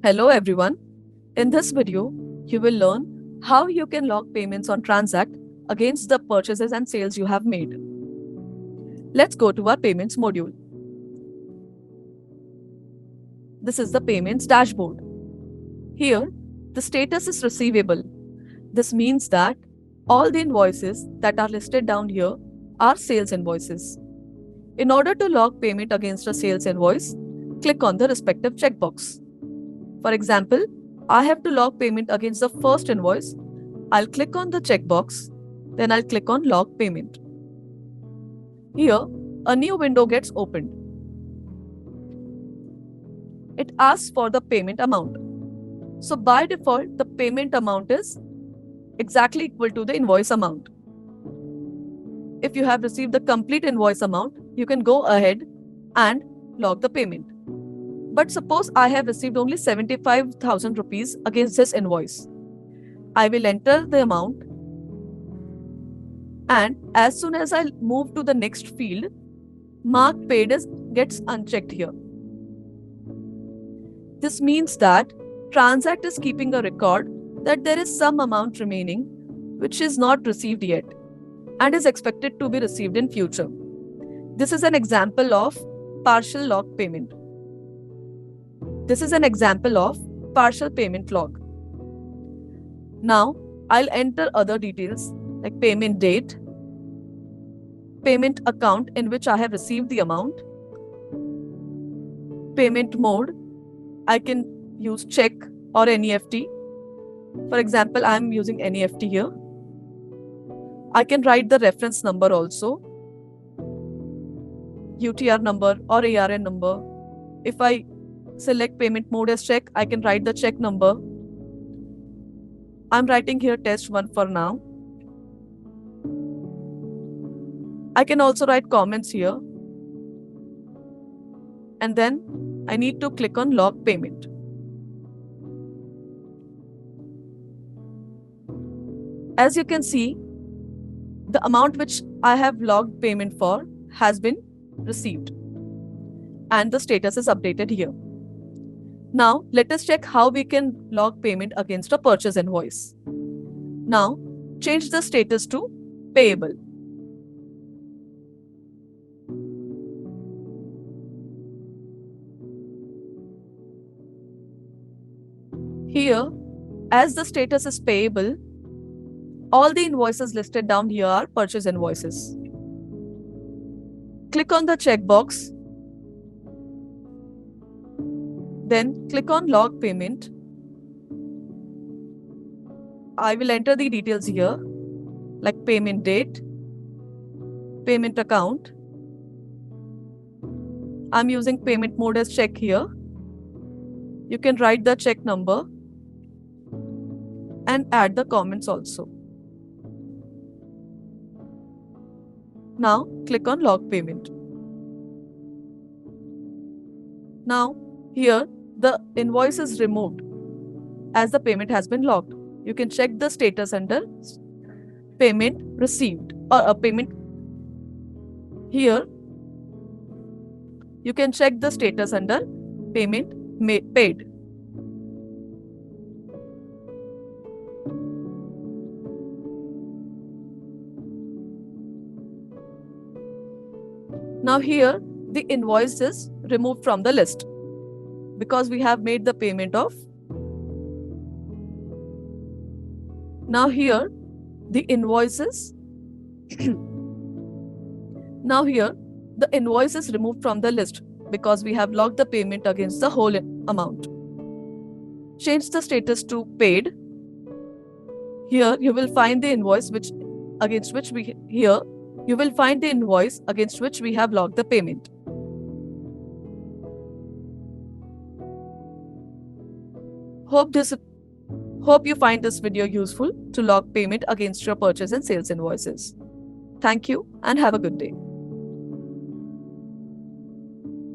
Hello everyone. In this video, you will learn how you can log payments on TranZact against the purchases and sales you have made. Let's go to our payments module. This is the payments dashboard. Here, the status is receivable. This means that all the invoices that are listed down here are sales invoices. In order to log payment against a sales invoice, click on the respective checkbox. For example, I have to log payment against the first invoice. I'll click on the checkbox, then I'll click on log payment. Here, a new window gets opened. It asks for the payment amount. So by default, the payment amount is exactly equal to the invoice amount. If you have received the complete invoice amount, you can go ahead and log the payment. But suppose I have received only 75,000 rupees against this invoice. I will enter the amount, and as soon as I move to the next field, mark paid gets unchecked here. This means that TranZact is keeping a record that there is some amount remaining which is not received yet and is expected to be received in future. This is an example of partial log payment. This is an example of partial payment log. Now, I'll enter other details like payment date, payment account in which I have received the amount, payment mode. I can use check or NEFT. For example, I'm using NEFT here. I can write the reference number also, UTR number or ARN number. If I select payment mode as check, I can write the check number. I'm writing here test 1 for now. I can also write comments here. And then I need to click on log payment. As you can see, the amount which I have logged payment for has been received, and the status is updated here. Now, let us check how we can log payment against a purchase invoice. Now, change the status to payable. Here, as the status is payable, all the invoices listed down here are purchase invoices. Click on the checkbox. Then click on log payment. I will enter the details here like payment date, payment account. I'm using payment mode as check here. You can write the check number and add the comments also. Now click on log payment. Now here the invoice is removed as the payment has been logged. You can check the status under payment received or a payment. Here you can check the status under payment paid. Now here the invoice is removed from the list because we have made the payment of. Now here the invoices now here the invoice is removed from the list because we have logged the payment against the whole amount. Change the status to paid. Here you will find the invoice against which we have logged the payment. Hope you find this video useful to log payment against your purchase and sales invoices. Thank you and have a good day.